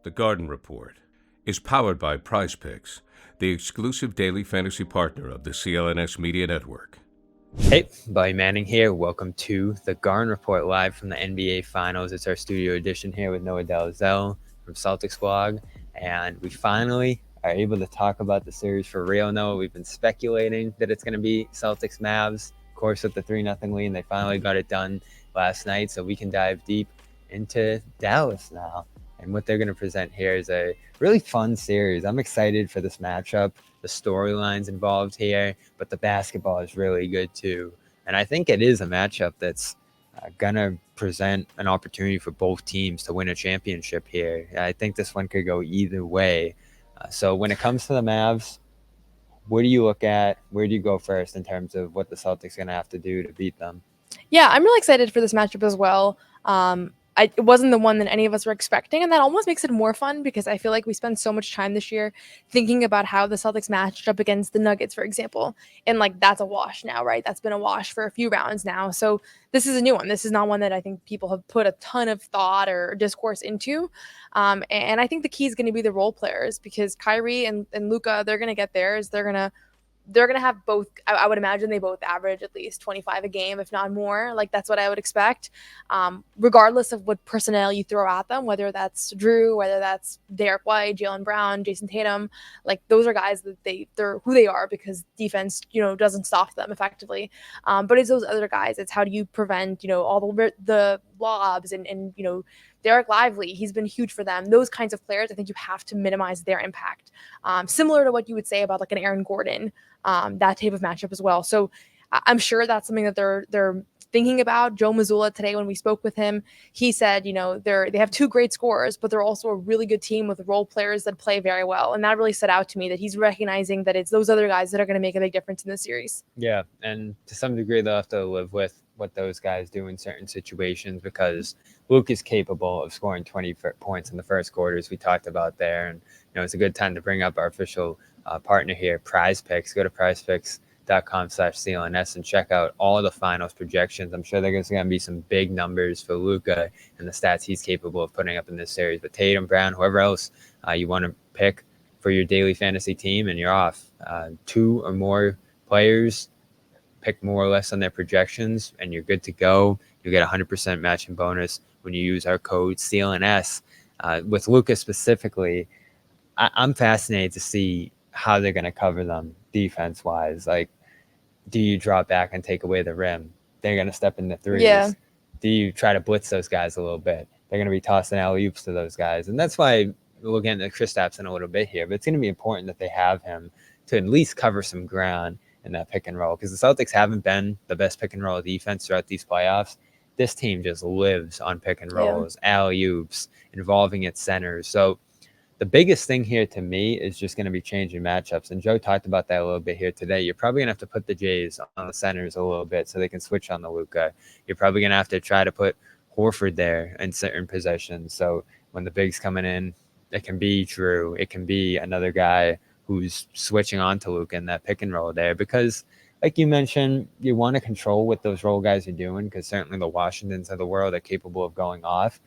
The Garden Report is powered by Prize Picks, the exclusive daily fantasy partner of the CLNS Media Network. Hey, Buddy Manning here. Welcome to the Garden Report live from the NBA Finals. It's our studio edition here with Noa Dalzell from Celtics Blog, and we finally are able to talk about the series for real. Noah, we've been speculating that it's going to be Celtics Mavs, of course, with the 3-0 lead, and they finally got it done last night, so we can dive deep into Dallas now. And what they're going to present here is a really fun series. I'm excited for this matchup. The storylines involved here, but the basketball is really good too. And I think it is a matchup that's going to present an opportunity for both teams to win a championship here. I think this one could go either way. So when it comes to the Mavs, what do you look at? Where do you go first in terms of what the Celtics are going to have to do to beat them? Yeah, I'm really excited for this matchup as well. It wasn't the one that any of us were expecting, and that almost makes it more fun because I feel like we spend so much time this year thinking about how the Celtics matched up against the Nuggets, for example, and like that's a wash now, right? That's been a wash for a few rounds now. So this is a new one. This is not one that I think people have put a ton of thought or discourse into, and I think the key is going to be the role players because Kyrie and Luka, they're going to get theirs. They're going to have both. I would imagine they both average at least 25 a game, if not more. Like that's what I would expect, regardless of what personnel you throw at them, whether that's Drew, whether that's Derek White, Jaylen Brown, Jason Tatum. Like those are guys that they're who they are because defense, doesn't stop them effectively. But it's those other guys. It's how do you prevent, all the lobs and Derek Lively, he's been huge for them. Those kinds of players, I think you have to minimize their impact. Similar to what you would say about like an Aaron Gordon, that type of matchup as well. So I'm sure that's something that they're thinking about. Joe Mazzulla today, when we spoke with him, he said, they have two great scorers, but they're also a really good team with role players that play very well. And that really stood out to me that he's recognizing that it's those other guys that are going to make a big difference in the series. Yeah, and to some degree, they'll have to live with what those guys do in certain situations because Luke is capable of scoring 20 points in the first quarter, as we talked about there. And, it's a good time to bring up our official partner here, Prize Picks. Go to prizepicks.com/CLNS and check out all of the finals projections. I'm sure there's going to be some big numbers for Luka and the stats he's capable of putting up in this series. But Tatum, Brown, whoever else you want to pick for your daily fantasy team, and you're off. Two or more players, pick more or less on their projections, and you're good to go. You get 100% matching bonus when you use our code CLNS. With Luka specifically, I'm fascinated to see how they're going to cover them defense-wise. Like, do you drop back and take away the rim? They're going to step into threes. Yeah. Do you try to blitz those guys a little bit? They're going to be tossing alley-oops to those guys. And that's why we'll get into Kristaps in a little bit here, but it's going to be important that they have him to at least cover some ground in that pick and roll, because the Celtics haven't been the best pick and roll defense throughout these playoffs. This team just lives on pick and rolls, alley-oops, involving its centers. So the biggest thing here to me is just going to be changing matchups. And Joe talked about that a little bit here today. You're probably going to have to put the Jays on the centers a little bit so they can switch on the Luka. You're probably going to have to try to put Horford there in certain possessions. So when the big's coming in, it can be Drew. It can be another guy who's switching on to Luka in that pick and roll there, because like you mentioned, you want to control what those role guys are doing, because certainly the Washingtons of the world are capable of going off,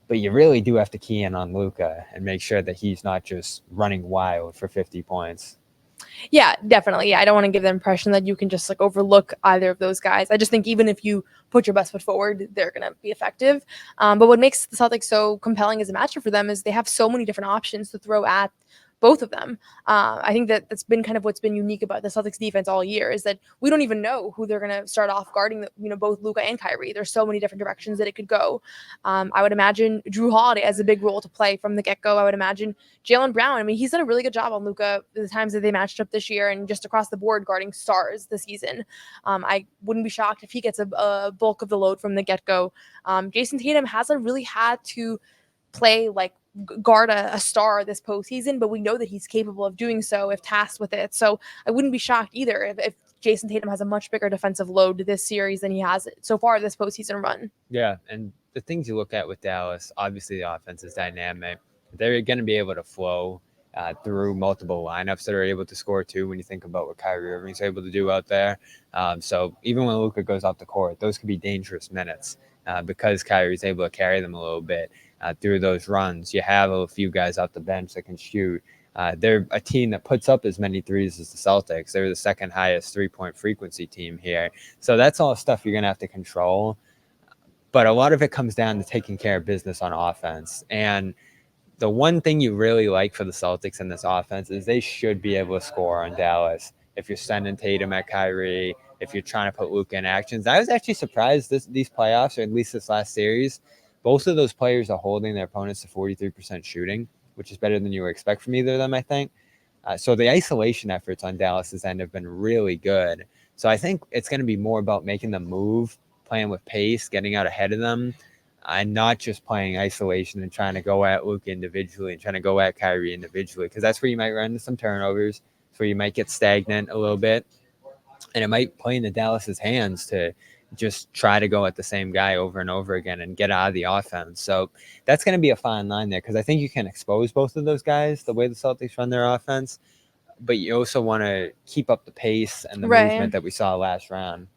but you really do have to key in on Luka and make sure that he's not just running wild for 50 points. Yeah, definitely. Yeah, I don't want to give the impression that you can just like overlook either of those guys. I just think even if you put your best foot forward, they're going to be effective. But what makes the Celtics so compelling as a matchup for them is they have so many different options to throw at both of them. I think that's been kind of what's been unique about the Celtics defense all year is that we don't even know who they're going to start off guarding, both Luka and Kyrie. There's so many different directions that it could go. I would imagine Drew Holiday has a big role to play from the get-go. I would imagine Jaylen Brown. I mean, he's done a really good job on Luka the times that they matched up this year and just across the board guarding stars this season. I wouldn't be shocked if he gets a bulk of the load from the get-go. Jason Tatum hasn't really had to play like guard a star this postseason, but we know that he's capable of doing so if tasked with it. So I wouldn't be shocked either if Jason Tatum has a much bigger defensive load this series than he has so far this postseason run. Yeah, and the things you look at with Dallas, obviously the offense is dynamic. They're going to be able to flow through multiple lineups that are able to score too, when you think about what Kyrie Irving's able to do out there. So even when Luka goes off the court, those could be dangerous minutes because Kyrie's able to carry them a little bit. through those runs. You have a few guys off the bench that can shoot. They're a team that puts up as many threes as the Celtics. They're the second highest 3-point frequency team here. So that's all stuff you're going to have to control. But a lot of it comes down to taking care of business on offense. And the one thing you really like for the Celtics in this offense is they should be able to score on Dallas. If you're sending Tatum at Kyrie, if you're trying to put Luka in actions. I was actually surprised these playoffs, or at least this last series, both of those players are holding their opponents to 43% shooting, which is better than you would expect from either of them, I think. So the isolation efforts on Dallas's end have been really good. So I think it's going to be more about making them move, playing with pace, getting out ahead of them, and not just playing isolation and trying to go at Luka individually and trying to go at Kyrie individually, because that's where you might run into some turnovers, where you might get stagnant a little bit, and it might play into Dallas's hands to just try to go at the same guy over and over again and get out of the offense. So that's going to be a fine line there, because I think you can expose both of those guys the way the Celtics run their offense, but you also want to keep up the pace and the movement that we saw last round.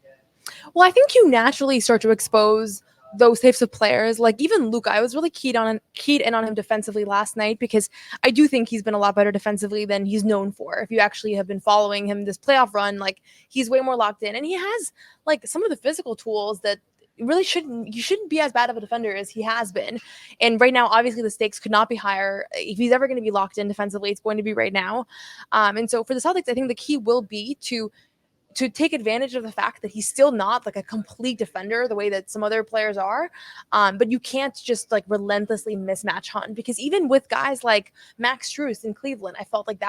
Well, I think you naturally start to expose those types of players. Like even Luka, I was really keyed in on him defensively last night, because I do think he's been a lot better defensively than he's known for. If you actually have been following him this playoff run, like he's way more locked in, and he has like some of the physical tools that really shouldn't be as bad of a defender as he has been. And right now, obviously the stakes could not be higher. If he's ever going to be locked in defensively, it's going to be right now. And so for the Celtics, I think the key will be to take advantage of the fact that he's still not like a complete defender the way that some other players are. But you can't just like relentlessly mismatch hunt, because even with guys like Max Strus in Cleveland, I felt like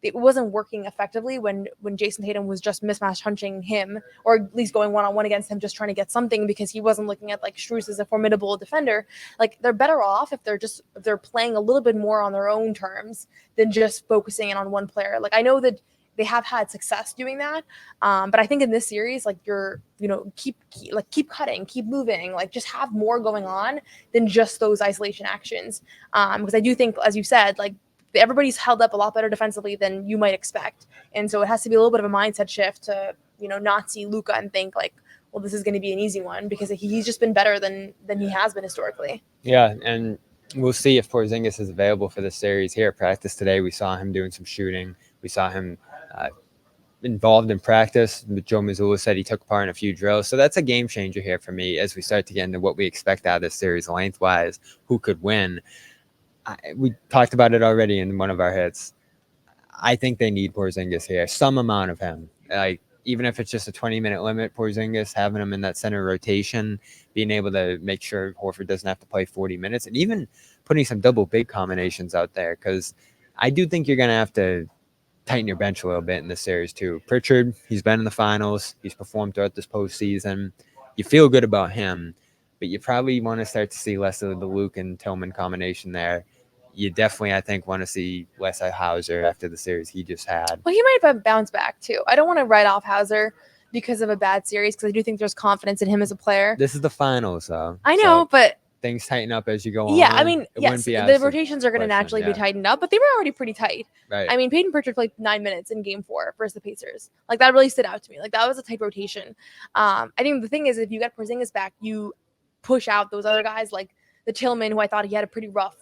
it wasn't working effectively when Jason Tatum was just mismatch hunting him, or at least going one-on-one against him, just trying to get something, because he wasn't looking at like Strus as a formidable defender. Like they're better off if they're playing a little bit more on their own terms than just focusing in on one player. Like I know that they have had success doing that. But I think in this series, like keep cutting, keep moving, like just have more going on than just those isolation actions. Because I do think, as you said, like everybody's held up a lot better defensively than you might expect. And so it has to be a little bit of a mindset shift to, not see Luka and think like, well, this is going to be an easy one, because he's just been better than he has been historically. Yeah. And we'll see if Porzingis is available for this series. Here at practice today, we saw him doing some shooting. We saw him involved in practice. Joe Mazzulla said he took part in a few drills. So that's a game changer here for me as we start to get into what we expect out of this series lengthwise, who could win. We talked about it already in one of our hits. I think they need Porzingis here, some amount of him. Like, even if it's just a 20-minute limit, Porzingis, having him in that center rotation, being able to make sure Horford doesn't have to play 40 minutes, and even putting some double big combinations out there, because I do think you're going to have to tighten your bench a little bit in this series too. Pritchard, he's been in the finals. He's performed throughout this postseason. You feel good about him, but you probably want to start to see less of the Luke and Tillman combination there. You definitely, I think, want to see less of Hauser after the series he just had. Well, he might have bounced back too. I don't want to write off Hauser because of a bad series, because I do think there's confidence in him as a player. This is the finals, though. I know, but things tighten up as you go on. Yeah, I mean, yes, the rotations are going to naturally be tightened up, but they were already pretty tight. Right. I mean, Peyton Pritchard played 9 minutes in Game 4 versus the Pacers. Like, that really stood out to me. Like, that was a tight rotation. I think the thing is, if you get Porzingis back, you push out those other guys, like the Tillman, who I thought he had a pretty rough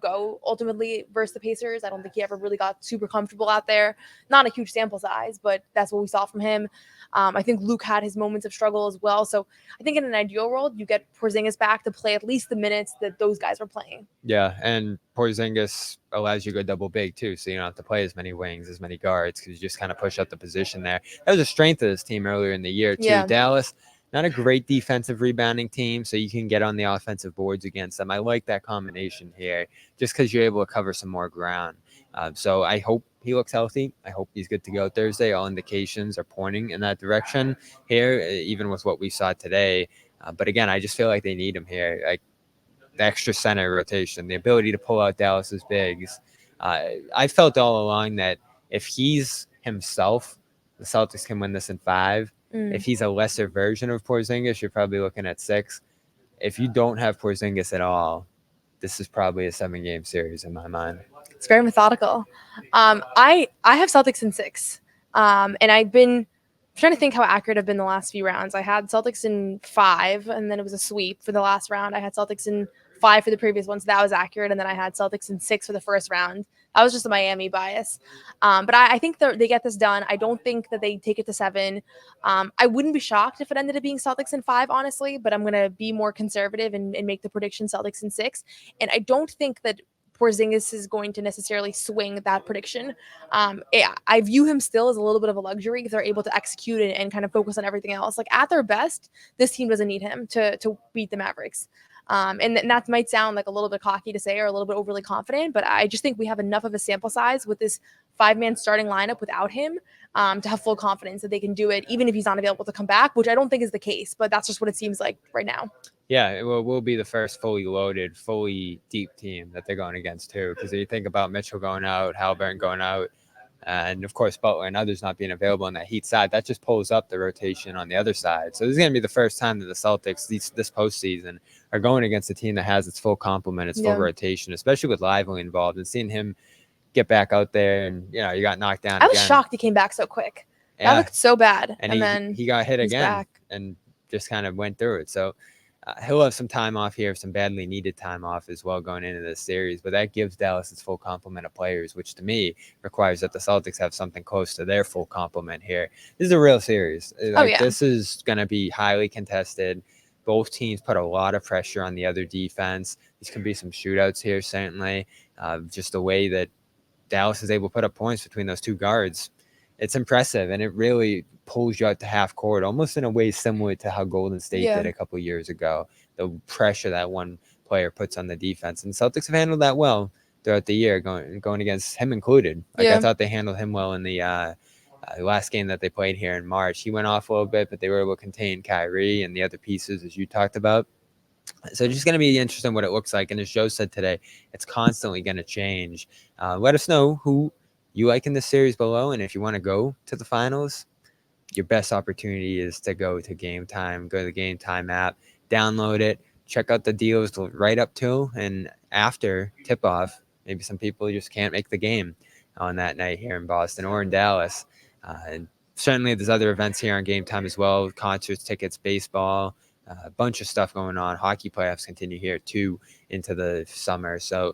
go ultimately versus the Pacers. I don't think he ever really got super comfortable out there. Not a huge sample size, but that's what we saw from him. I think Luke had his moments of struggle as well. So I think in an ideal world, you get Porzingis back to play at least the minutes that those guys were playing. Yeah, and Porzingis allows you to go double big too, so you don't have to play as many wings, as many guards, because you just kind of push up the position there. That was a strength of this team earlier in the year too. Yeah. Dallas, not a great defensive rebounding team, so you can get on the offensive boards against them. I like that combination here, just because you're able to cover some more ground. So I hope he looks healthy. I hope he's good to go Thursday. All indications are pointing in that direction here, even with what we saw today. But again, I just feel like they need him here. Like the extra center rotation, the ability to pull out Dallas's bigs. I felt all along that if he's himself, the Celtics can win this in 5. If he's a lesser version of Porzingis, you're probably looking at 6. If you don't have Porzingis at all, this is probably a 7-game series in my mind. It's very methodical. I have Celtics in 6. And I've been trying to think how accurate I've been the last few rounds. I had Celtics in 5, and then it was a sweep for the last round. I had Celtics in 5 for the previous one, so that was accurate. And then I had Celtics in 6 for the first round. That was just a Miami bias. But I think they get this done. I don't think that they take it to 7. I wouldn't be shocked if it ended up being Celtics in 5, honestly, but I'm going to be more conservative and make the prediction Celtics in 6. And I don't think that Porzingis is going to necessarily swing that prediction. I view him still as a little bit of a luxury if they're able to execute and kind of focus on everything else. Like at their best, this team doesn't need him to beat the Mavericks. And that might sound like a little bit cocky to say or a little bit overly confident, but I just think we have enough of a sample size with this 5-man starting lineup without him to have full confidence that they can do it, even if he's not available to come back, which I don't think is the case, but that's just what it seems like right now. Yeah, it will be the first fully loaded, fully deep team that they're going against too. Because if you think about Mitchell going out, Halliburton going out, and of course Butler and others not being available on that Heat side, that just pulls up the rotation on the other side. So this is going to be the first time that the Celtics this postseason are going against a team that has its full complement, its full rotation, especially with Lively involved, and seeing him get back out there and you got knocked down. I was shocked he came back so quick. Yeah. That looked so bad, and then he got hit again back. and just kind of went through it. So. He'll have some time off here, some badly needed time off as well going into this series, but that gives Dallas its full complement of players, which to me requires that the Celtics have something close to their full complement here. This is a real series. This is going to be highly contested. Both teams put a lot of pressure on the other defense. These can be some shootouts here, certainly. Just the way that Dallas is able to put up points between those two guards. It's impressive, and it really pulls you out to half court, almost in a way similar to how Golden State did a couple years ago. The pressure that one player puts on the defense, and Celtics have handled that well throughout the year, going against him included. I thought they handled him well in the last game that they played here in March. He went off a little bit, but they were able to contain Kyrie and the other pieces, as you talked about. So it's just going to be interesting what it looks like. And as Joe said today, it's constantly going to change. Let us know who you like in this series below, and if you want to go to the finals, your best opportunity is to go to Game Time. Go to the Game Time app, download it, check out the deals right up to and after tip-off. Maybe some people just can't make the game on that night here in Boston or in Dallas. And certainly there's other events here on Game Time as well, concerts, tickets, baseball, a bunch of stuff going on. Hockey playoffs continue here too into the summer. So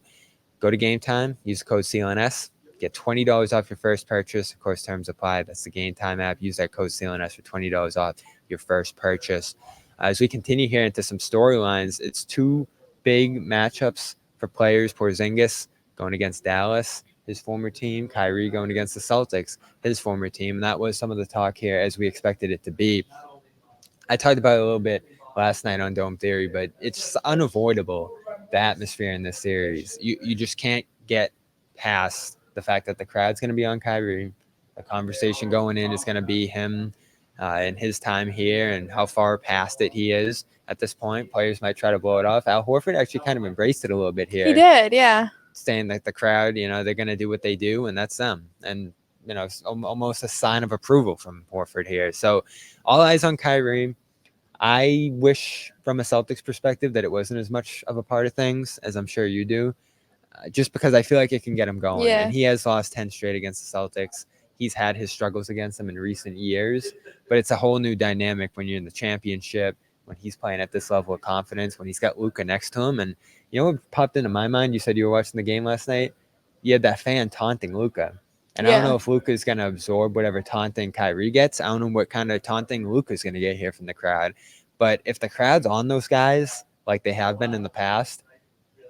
go to Game Time, use the code CLNS. Get $20 off your first purchase. Of course, terms apply. That's the Game Time app. Use that code CLNS for $20 off your first purchase. As we continue here into some storylines, it's two big matchups for players. Porzingis going against Dallas, his former team. Kyrie going against the Celtics, his former team. And that was some of the talk here as we expected it to be. I talked about it a little bit last night on Dome Theory, but it's unavoidable, the atmosphere in this series. You just can't get past the fact that the crowd's going to be on Kyrie. The conversation going in is going to be him and his time here and how far past it he is at this point. Players might try to blow it off. Al Horford actually kind of embraced it a little bit here. He did, yeah. Saying that the crowd, they're going to do what they do, and that's them. And, it's almost a sign of approval from Horford here. So all eyes on Kyrie. I wish from a Celtics perspective that it wasn't as much of a part of things as I'm sure you do. Just because I feel like it can get him going. Yeah. And he has lost 10 straight against the Celtics. He's had his struggles against them in recent years, but it's a whole new dynamic when you're in the championship, when he's playing at this level of confidence, when he's got Luka next to him. And what popped into my mind? You said you were watching the game last night. You had that fan taunting Luka. And I don't know if Luka is going to absorb whatever taunting Kyrie gets. I don't know what kind of taunting Luka is going to get here from the crowd. But if the crowd's on those guys like they have been in the past,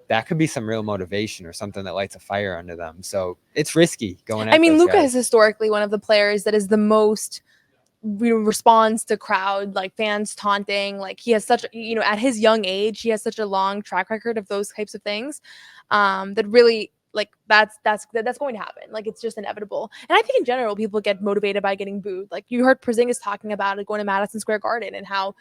that could be some real motivation or something that lights a fire under them. So it's risky going at Luka guys. is historically one of the players that is the most responds to crowd, like fans taunting. Like he has such, at his young age, he has such a long track record of those types of things that really, like that's going to happen. Like it's just inevitable. And I think in general, people get motivated by getting booed. Like you heard Porzingis talking about it going to Madison Square Garden and how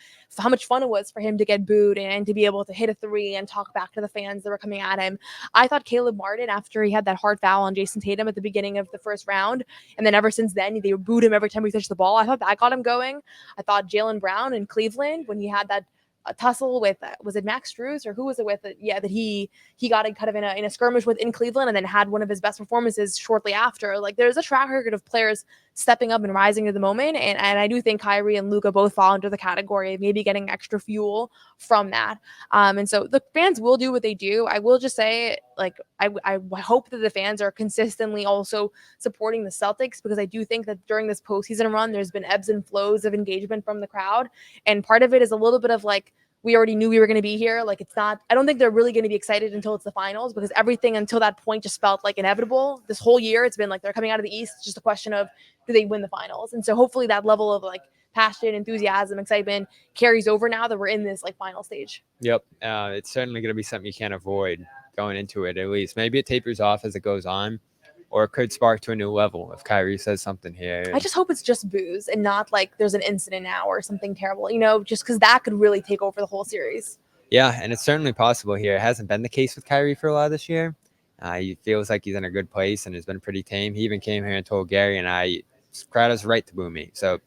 much fun it was for him to get booed and to be able to hit a three and talk back to the fans that were coming at him. I thought Caleb Martin, after he had that hard foul on Jason Tatum at the beginning of the first round, and then ever since then, they booed him every time he touched the ball. I thought that got him going. I thought Jaylen Brown in Cleveland, when he had that a tussle with was it Max Strus or who was it with? That he got kind of in a skirmish with in Cleveland, and then had one of his best performances shortly after. Like, there's a track record of players stepping up and rising to the moment, and I do think Kyrie and Luka both fall into the category of maybe getting extra fuel from that. And so the fans will do what they do. I will just say, like, I hope that the fans are consistently also supporting the Celtics, because I do think that during this postseason run, there's been ebbs and flows of engagement from the crowd. And part of it is a little bit of like, we already knew we were going to be here. Like, it's not, I don't think they're really going to be excited until it's the finals, because everything until that point just felt like inevitable. This whole year, it's been like they're coming out of the East. It's just a question of, do they win the finals? And so hopefully that level of like passion, enthusiasm, excitement carries over now that we're in this like final stage. Yep. It's certainly going to be something you can't avoid going into it, at least. Maybe it tapers off as it goes on, or it could spark to a new level if Kyrie says something here. I just hope it's just booze and not like there's an incident now or something terrible, just because that could really take over the whole series. Yeah, and it's certainly possible here. It hasn't been the case with Kyrie for a lot this year. He feels like he's in a good place and has been pretty tame. He even came here and told Gary and I, crowd has right to boo me. So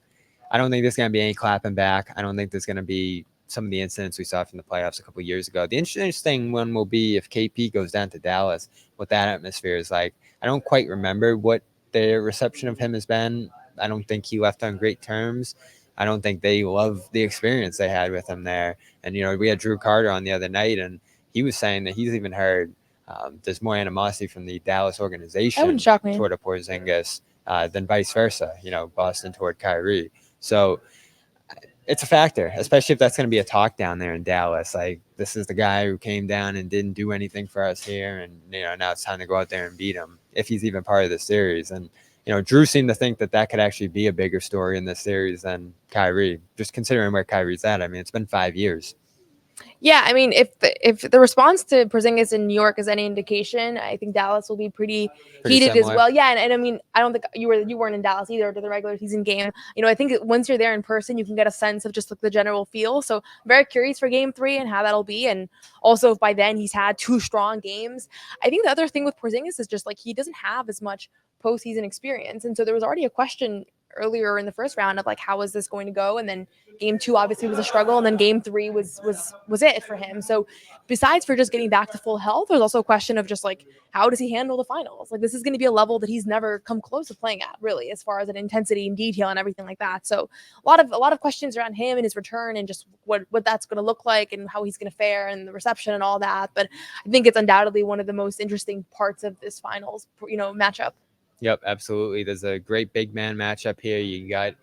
I don't think there's going to be any clapping back. I don't think there's going to be some of the incidents we saw from the playoffs a couple of years ago. The interesting one will be if KP goes down to Dallas, what that atmosphere is like. I don't quite remember what their reception of him has been. I don't think he left on great terms. I don't think they love the experience they had with him there. And, we had Drew Carter on the other night, and he was saying that he's even heard there's more animosity from the Dallas organization That wouldn't shock me. toward a Porzingis than vice versa, Boston toward Kyrie. So it's a factor, especially if that's going to be a talk down there in Dallas. Like, this is the guy who came down and didn't do anything for us here, and now it's time to go out there and beat him if he's even part of the series. And Drew seemed to think that could actually be a bigger story in this series than Kyrie, just considering where Kyrie's at. I mean, it's been 5 years. Yeah, I mean, if the response to Porzingis in New York is any indication, I think Dallas will be pretty heated similar as well. Yeah, and I mean, I don't think you weren't in Dallas either to the regular season game. I think once you're there in person, you can get a sense of just like the general feel. So I'm very curious for Game 3 and how that'll be, and also if by then he's had 2 strong games. I think the other thing with Porzingis is just like he doesn't have as much postseason experience, and so there was already a question earlier in the first round of like, how is this going to go? And then Game 2 obviously was a struggle, and then Game 3 was it for him. So besides for just getting back to full health, there's also a question of just like, how does he handle the finals? Like, this is going to be a level that he's never come close to playing at, really, as far as an intensity and detail and everything like that. So a lot of questions around him and his return, and just what that's going to look like and how he's going to fare and the reception and all that. But I think it's undoubtedly one of the most interesting parts of this finals, matchup. Yep, absolutely. There's a great big man matchup here. You got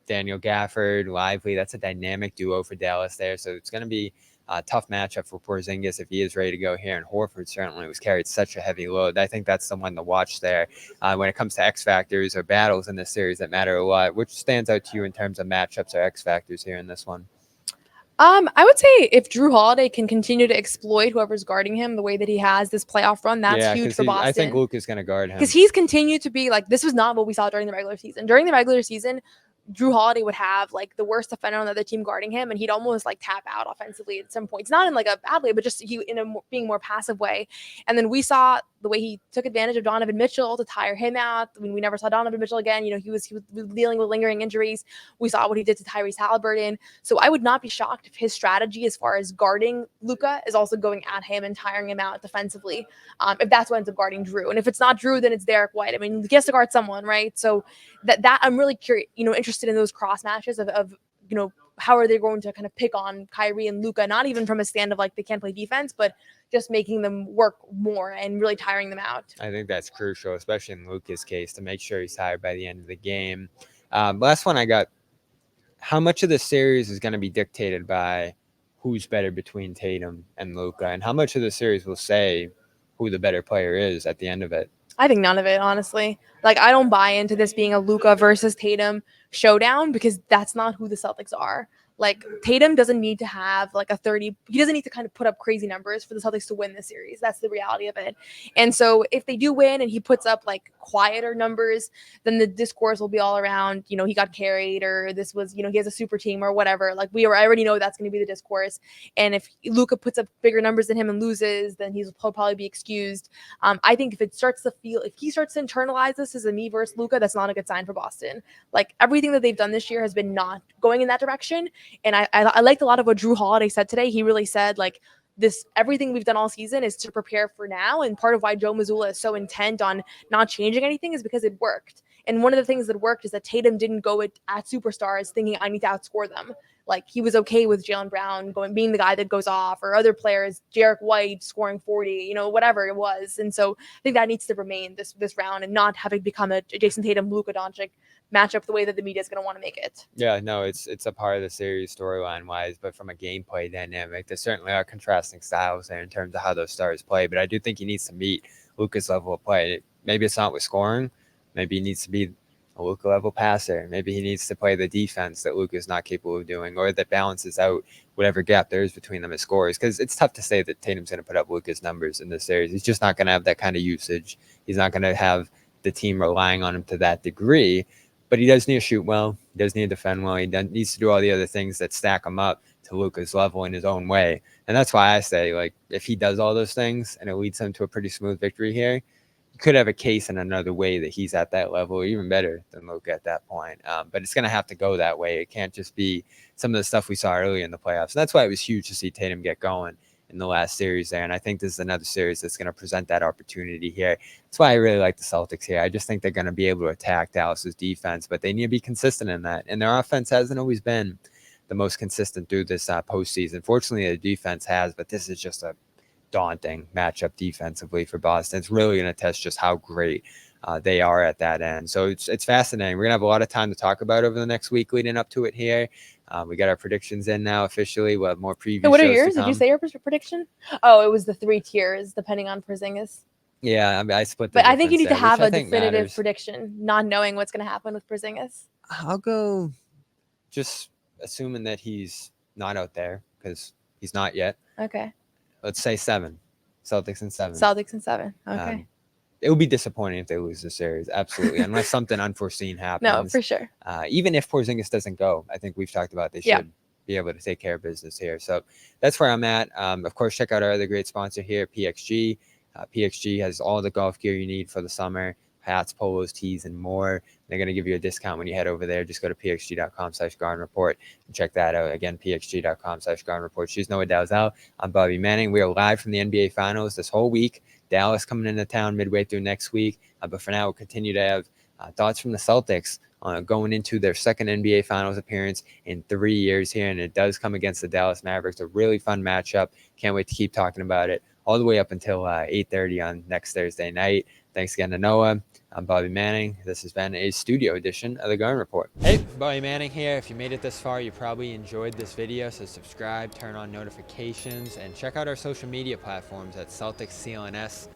Daniel Gafford, Lively. That's a dynamic duo for Dallas there. So it's going to be a tough matchup for Porzingis if he is ready to go here. And Horford certainly was carried such a heavy load. I think that's the one to watch there. When it comes to X factors or battles in this series that matter a lot, which stands out to you in terms of matchups or X factors here in this one? I would say if Drew Holiday can continue to exploit whoever's guarding him the way that he has this playoff run, that's huge for Boston. I think Luka's going to guard him. Because he's continued to be like, this was not what we saw during the regular season. During the regular season, Drew Holiday would have like the worst defender on the other team guarding him, and he'd almost like tap out offensively at some points, not in like a bad way, but just he in a being more passive way. And then we saw the way he took advantage of Donovan Mitchell to tire him out. I mean, we never saw Donovan Mitchell again. He was dealing with lingering injuries. We saw what he did to Tyrese Halliburton. So I would not be shocked if his strategy as far as guarding Luka is also going at him and tiring him out defensively. If that's what ends up guarding Drew, and if it's not Drew, then it's Derek White. I mean, he has to guard someone, right? So that I'm really curious, interested in those cross matches of how are they going to kind of pick on Kyrie and Luka, not even from a stand of like they can't play defense, but just making them work more and really tiring them out. I think that's crucial, especially in Luka's case, to make sure he's tired by the end of the game. Last one I got, how much of the series is going to be dictated by who's better between Tatum and Luka, and how much of the series will say who the better player is at the end of it? I think none of it, honestly. Like, I don't buy into this being a Luka versus Tatum showdown, because that's not who the Celtics are. Like, Tatum doesn't need to have like he doesn't need to kind of put up crazy numbers for the Celtics to win this series. That's the reality of it. And so if they do win and he puts up like quieter numbers, then the discourse will be all around, he got carried, or this was, he has a super team or whatever. Like, I already know that's going to be the discourse. And if Luka puts up bigger numbers than him and loses, then he'll probably be excused. I think if he starts to internalize this as a me versus Luka, that's not a good sign for Boston. Like, everything that they've done this year has been not going in that direction. And I liked a lot of what Drew Holiday said today. He really said, like, everything we've done all season is to prepare for now. And part of why Joe Mazzulla is so intent on not changing anything is because it worked. And one of the things that worked is that Tatum didn't go at superstars thinking I need to outscore them. Like, he was okay with Jaylen Brown being the guy that goes off, or other players, Jarek White scoring 40, whatever it was. And so I think that needs to remain this round, and not having become a Jason Tatum, Luka Doncic matchup the way that the media is going to want to make it. Yeah, no, it's a part of the series storyline wise, but from a gameplay dynamic, there certainly are contrasting styles there in terms of how those stars play. But I do think he needs to meet Luka's level of play. Maybe it's not with scoring. Maybe he needs to be a Luka level passer. Maybe he needs to play the defense that Luka is not capable of doing, or that balances out whatever gap there is between them as scorers. Because it's tough to say that Tatum's going to put up Luka's numbers in this series. He's just not going to have that kind of usage. He's not going to have the team relying on him to that degree. But he does need to shoot well. He does need to defend well. He needs to do all the other things that stack him up to Luka's level in his own way. And that's why I say, like, if he does all those things and it leads him to a pretty smooth victory here, you could have a case in another way that he's at that level, or even better than Luka at that point. But it's going to have to go that way. It can't just be some of the stuff we saw earlier in the playoffs. And that's why it was huge to see Tatum get going in the last series there. And I think this is another series that's going to present that opportunity here. That's why I really like the Celtics here. I just think they're going to be able to attack Dallas's defense, but they need to be consistent in that. And their offense hasn't always been the most consistent through this postseason. Fortunately, the defense has, but this is just a daunting matchup defensively for Boston. It's really going to test just how great they are at that end. So it's fascinating. We're going to have a lot of time to talk about over the next week leading up to it here. We got our predictions in now officially. We'll have more preview What are shows yours? to come. Did you say your prediction? Oh, it was the 3 tiers depending on Porzingis. Yeah, I mean, I split the But I think you need to difference have there, a which I think definitive matters. prediction, not knowing what's going to happen with Porzingis. I'll go just assuming that he's not out there, because he's not yet. Okay. Let's say 7. Celtics in 7. Celtics in 7. Okay. It would be disappointing if they lose the series, absolutely, unless something unforeseen happens. No, for sure. Even if Porzingis doesn't go, I think we've talked about they should be able to take care of business here. So that's where I'm at. Of course, check out our other great sponsor here, PXG. PXG has all the golf gear you need for the summer: hats, polos, tees, and more. They're going to give you a discount when you head over there. Just go to pxg.com/Garden Report and check that out. Again, pxg.com/Garden Report. She's Noa Dalzell. I'm Bobby Manning. We are live from the NBA Finals this whole week. Dallas coming into town midway through next week. But for now, we'll continue to have thoughts from the Celtics going into their second NBA Finals appearance in 3 years here. And it does come against the Dallas Mavericks. A really fun matchup. Can't wait to keep talking about it all the way up until 8:30 on next Thursday night. Thanks again to Noah. I'm Bobby Manning. This has been a studio edition of the Garden Report. Hey, Bobby Manning here. If you made it this far, you probably enjoyed this video. So subscribe, turn on notifications, and check out our social media platforms at Celtics CLNS.